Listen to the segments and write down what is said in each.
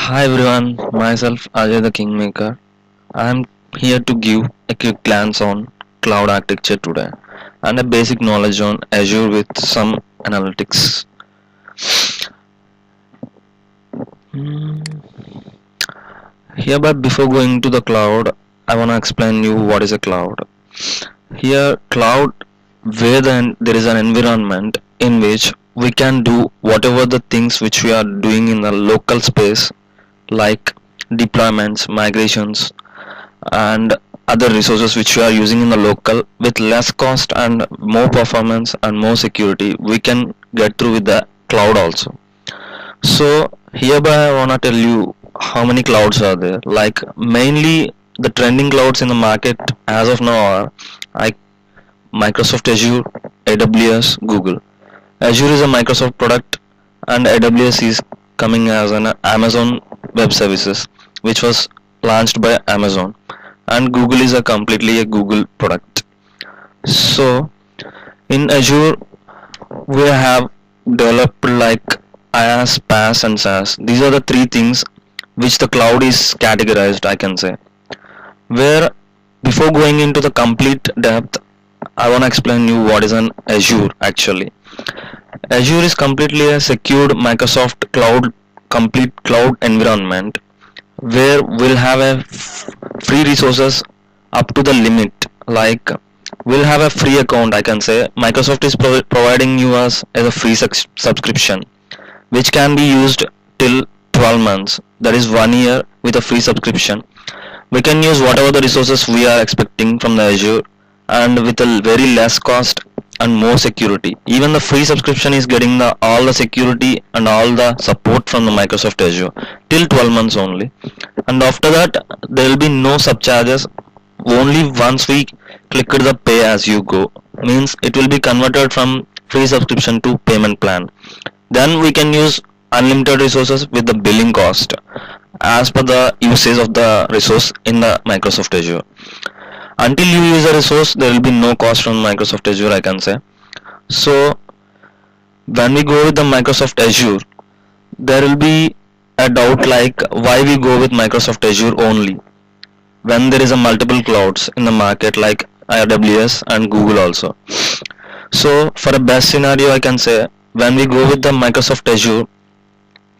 Hi everyone, myself Ajay the Kingmaker. I am here to give a quick glance on cloud architecture today and a basic knowledge on Azure with some analytics. Hmm. Here, but before going to the cloud, I want to explain you what is a cloud. Here, cloud where there is an environment in which we can do whatever the things which we are doing in the local space like deployments, migrations, and other resources which we are using in the local with less cost and more performance and more security we can get through with the cloud also. So hereby I wanna tell you how many clouds are there. Like mainly the trending clouds in the market as of now are like Microsoft Azure, AWS, Google. Azure is a Microsoft product and AWS is coming as an Amazon Web Services which was launched by Amazon, and Google is a completely a Google product. So in Azure we have developed like IaaS, PaaS and SaaS. These are the three things which the cloud is categorized, I can say. Where before going into the complete depth, I want to explain you what is an Azure actually. Azure is completely a secured Microsoft cloud complete cloud environment where we'll have a free resources up to the limit. Like we'll have a free account, I can say. Microsoft is providing you as a free subscription which can be used till 12 months, that is 1 year with a free subscription. We can use whatever the resources we are expecting from the Azure and with a very less cost and more security. Even the free subscription is getting the all the security and all the support from the Microsoft Azure till 12 months only. And after that there will be no subcharges. Only once we click the pay as you go, means it will be converted from free subscription to payment plan. Then we can use unlimited resources with the billing cost as per the usage of the resource in the Microsoft Azure. Until you use a resource there will be no cost from Microsoft Azure, I can say. So when we go with the Microsoft Azure, there will be a doubt like why we go with Microsoft Azure only when there is a multiple clouds in the market like AWS and Google also. So for a best scenario I can say when we go with the Microsoft Azure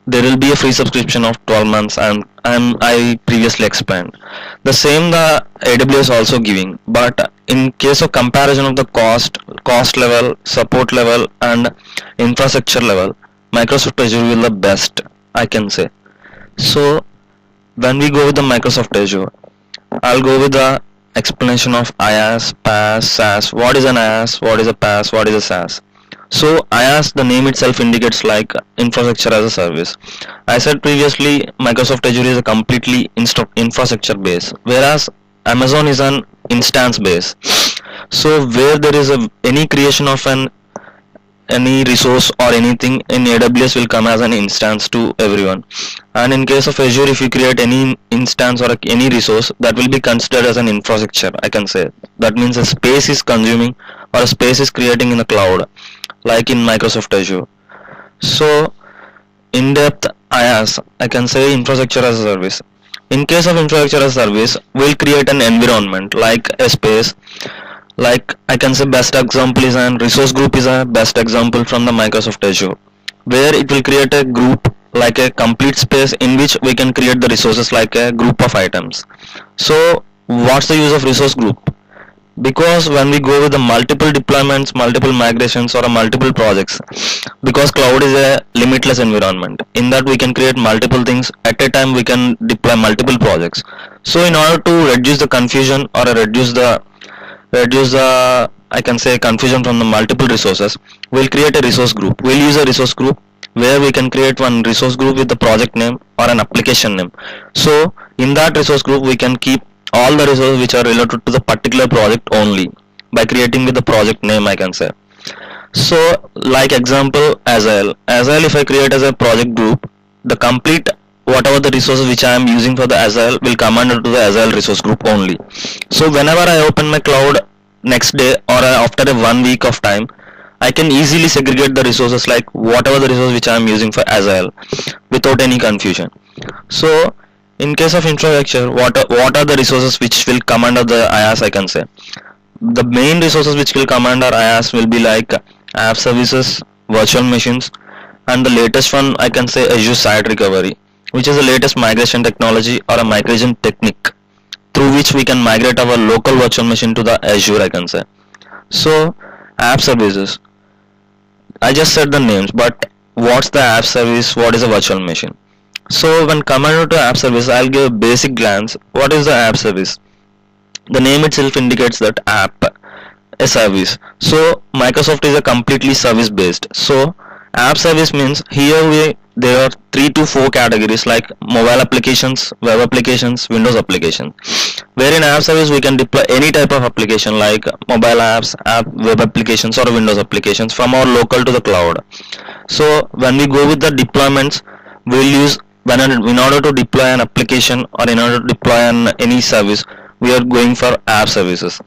there will be a free subscription of 12 months and I previously explained. The same the AWS also giving, but in case of comparison of the cost level, support level and infrastructure level, Microsoft Azure will the best, I can say. So when we go with the Microsoft Azure, I'll go with the explanation of IaaS, PaaS, SaaS. What is an IaaS? What is a PaaS? What is a SaaS? So IaaS, the name itself indicates like infrastructure as a service. I said previously Microsoft Azure is a completely infrastructure base, whereas Amazon is an instance base. So where there is any creation of any resource or anything in AWS will come as an instance to everyone, and in case of Azure if you create any instance or any resource that will be considered as an infrastructure, I can say. That means a space is consuming or a space is creating in the cloud like in Microsoft Azure. So in depth IaaS, I can say infrastructure as a service. In case of infrastructure as a service, we'll create an environment like a space. Like I can say best example is an resource group is a best example from the Microsoft Azure, where it will create a group like a complete space in which we can create the resources like a group of items. So what's the use of resource group? Because when we go with the multiple deployments, multiple migrations or a multiple projects, because cloud is a limitless environment, in that we can create multiple things at a time, we can deploy multiple projects. So in order to reduce the confusion or reduce the I can say confusion from the multiple resources, we'll create a resource group. We'll use a resource group where we can create one resource group with the project name or an application name. So in that resource group we can keep all the resources which are related to the particular project only by creating with the project name, I can say. So like example Azure if I create as a project group, the complete whatever the resources which I am using for the Azure will come under to the Azure resource group only. So whenever I open my cloud next day or after a 1 week of time, I can easily segregate the resources like whatever the resource which I am using for Azure without any confusion. So in case of infrastructure, what are the resources which will come under the IaaS? I can say the main resources which will come under IaaS will be like app services, virtual machines, and the latest one I can say Azure Site Recovery, which is the latest migration technology or a migration technique through which we can migrate our local virtual machine to the Azure, I can say. So app services, I just said the names, but what's the app service? What is a virtual machine? So when coming to app service, I'll give a basic glance. What is the app service? The name itself indicates that app, a service. So Microsoft is a completely service based. So app service means here there are 3 to 4 categories like mobile applications, web applications, Windows applications. Where in app service we can deploy any type of application like mobile apps, web applications or Windows applications from our local to the cloud. So when we go with the deployments, we'll use when in order to deploy an application or in order to deploy any service, we are going for app services.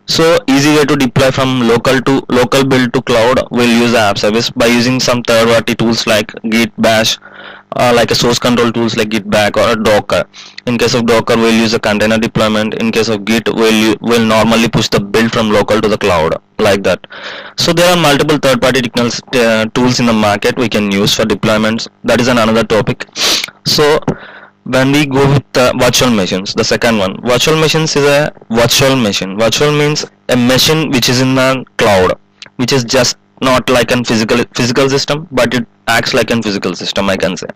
So easy way to deploy from local build to cloud, we'll use the app service by using some third party tools like Git Bash, like a source control tools like Gitback or a Docker. In case of Docker, we'll use a container deployment. In case of Git, we'll normally push the build from local to the cloud like that. So there are multiple third party tools in the market we can use for deployments. That is another topic. So when we go with virtual machines, the second one, virtual machines is a virtual machine. Virtual means a machine which is in the cloud, which is just not like a physical system, but it acts like a physical system, I can say.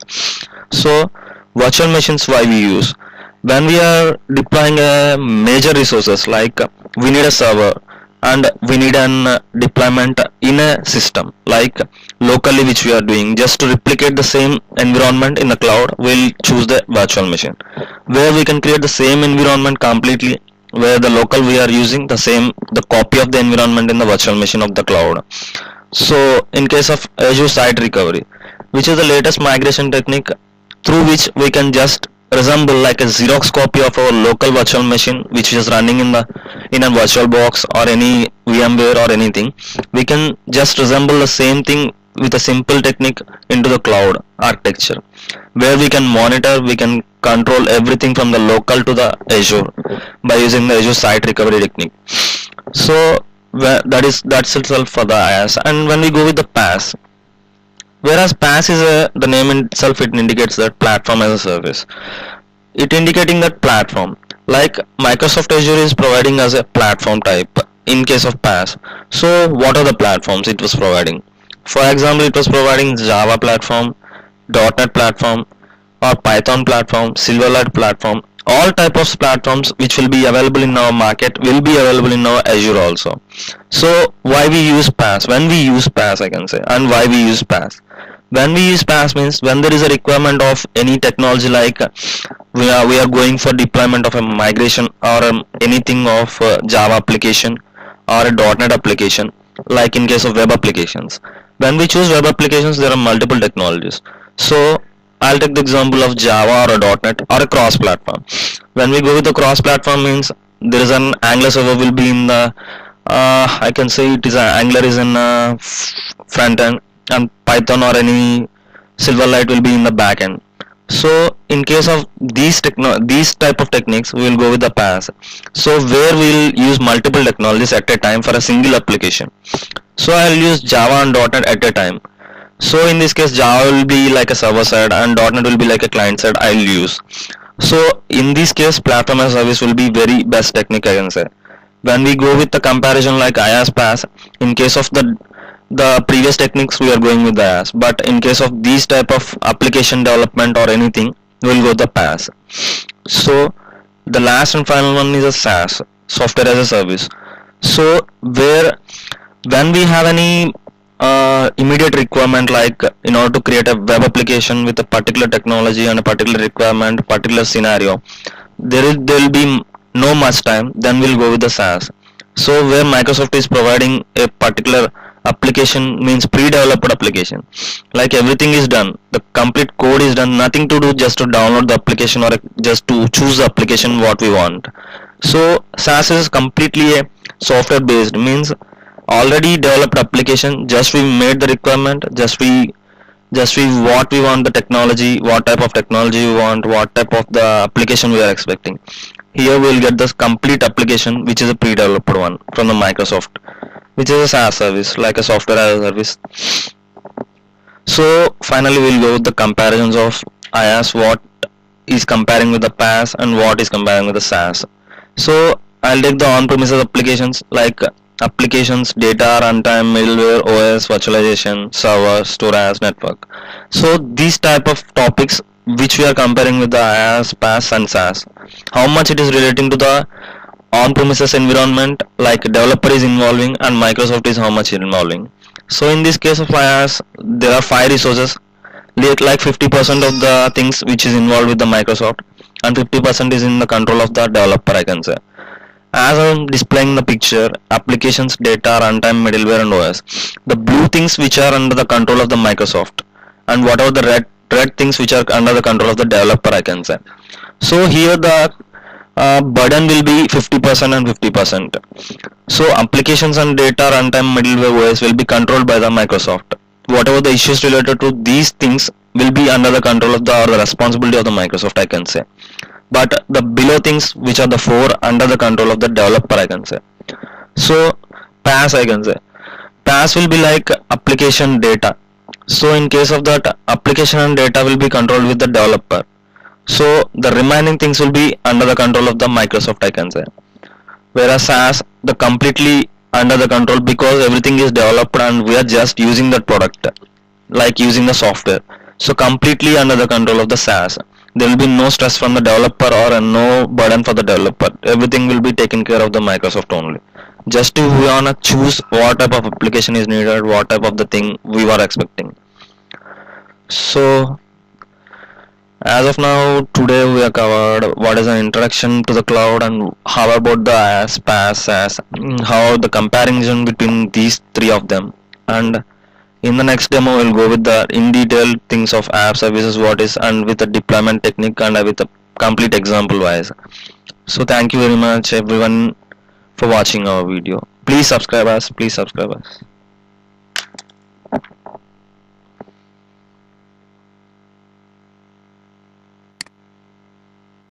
So virtual machines, why we use when we are deploying a major resources, like we need a server and we need an deployment in a system like locally, which we are doing just to replicate the same environment in the cloud, we'll choose the virtual machine where we can create the same environment completely, where the local we are using the copy of the environment in the virtual machine of the cloud. So in case of Azure Site Recovery, which is the latest migration technique through which we can just resemble like a Xerox copy of our local virtual machine which is running in a virtual box or any VMware or anything. We can just resemble the same thing with a simple technique into the cloud architecture, where we can monitor, we can control everything from the local to the Azure by using the Azure Site Recovery technique. So that's itself for the IaaS. And when we go with the PaaS, whereas PaaS is the name itself, it indicates that platform as a service. It indicating that platform, like Microsoft Azure is providing as a platform type in case of PaaS. So what are the platforms it was providing? For example, it was providing Java platform, .NET platform, or Python platform, Silverlight platform. All type of platforms which will be available in our market will be available in our Azure also. So why we use PaaS? When we use PaaS, I can say, and why we use PaaS? When we use PaaS means when there is a requirement of any technology, like we are going for deployment of a migration or anything of Java application or a .NET application, like in case of web applications. When we choose web applications, there are multiple technologies. So I'll take the example of Java or a .NET or a cross-platform. When we go with the cross-platform means there is an Angular server will be in the I can say it is Angular is in front end, and Python or any Silverlight will be in the back end. So in case of these type of techniques, we will go with the PaaS. So where we will use multiple technologies at a time for a single application. So I'll use Java and .NET at a time. So in this case, Java will be like a server side and .NET will be like a client side I'll use. So in this case, platform as a service will be very best technique, I can say. When we go with the comparison like IaaS PaaS, in case of the previous techniques, we are going with the IaaS, but in case of these type of application development or anything, we will go with the PaaS. So the last and final one is a SaaS, software as a service. So when we have any immediate requirement, like in order to create a web application with a particular technology and a particular requirement, particular scenario, there will be no much time, then we'll go with the SaaS. So where Microsoft is providing a particular application, means pre-developed application, like everything is done, the complete code is done, nothing to do, just to download the application or just to choose the application what we want. So SaaS is completely a software based, means already developed application, just we made the requirement, just we just what we want the technology, what type of technology we want, what type of the application we are expecting. Here we will get this complete application which is a pre-developed one from the Microsoft, which is a SaaS service, like a software as a service. So finally we'll go with the comparisons of IaaS, what is comparing with the PaaS and what is comparing with the SaaS. So I'll take the on-premises applications like applications, data, runtime, middleware, OS, virtualization, server, storage, network. So these type of topics which we are comparing with the IaaS, PaaS and SaaS. How much it is relating to the on-premises environment, like developer is involving and Microsoft is how much involving. So in this case of IaaS, there are 5 resources, like 50% of the things which is involved with the Microsoft and 50% is in the control of the developer, I can say. As I'm displaying the picture, applications, data, runtime, middleware and OS, the blue things which are under the control of the Microsoft, and whatever the red things which are under the control of the developer, I can say. So here the burden will be 50% and 50%. So applications and data, runtime, middleware, OS will be controlled by the Microsoft. Whatever the issues related to these things will be under the control of the or the responsibility of the Microsoft, I can say. But the below things which are the four under the control of the developer, I can say. So PaaS, I can say, PaaS will be like application data. So in case of that, application and data will be controlled with the developer. So the remaining things will be under the control of the Microsoft, I can say. Whereas SaaS, the completely under the control, because everything is developed and we are just using that product, like using the software. So completely under the control of the SaaS. There will be no stress from the developer or no burden for the developer. Everything will be taken care of the Microsoft only. Just to we wanna choose what type of application is needed, what type of the thing we were expecting. So as of now, today we have covered what is an introduction to the cloud and how about the IaaS, PaaS, SaaS, how the comparison between these three of them. And in the next demo, we'll go with the in detail things of app services, what is, and with the deployment technique and with a complete example wise. So thank you very much everyone for watching our video. Please subscribe us. Please subscribe us.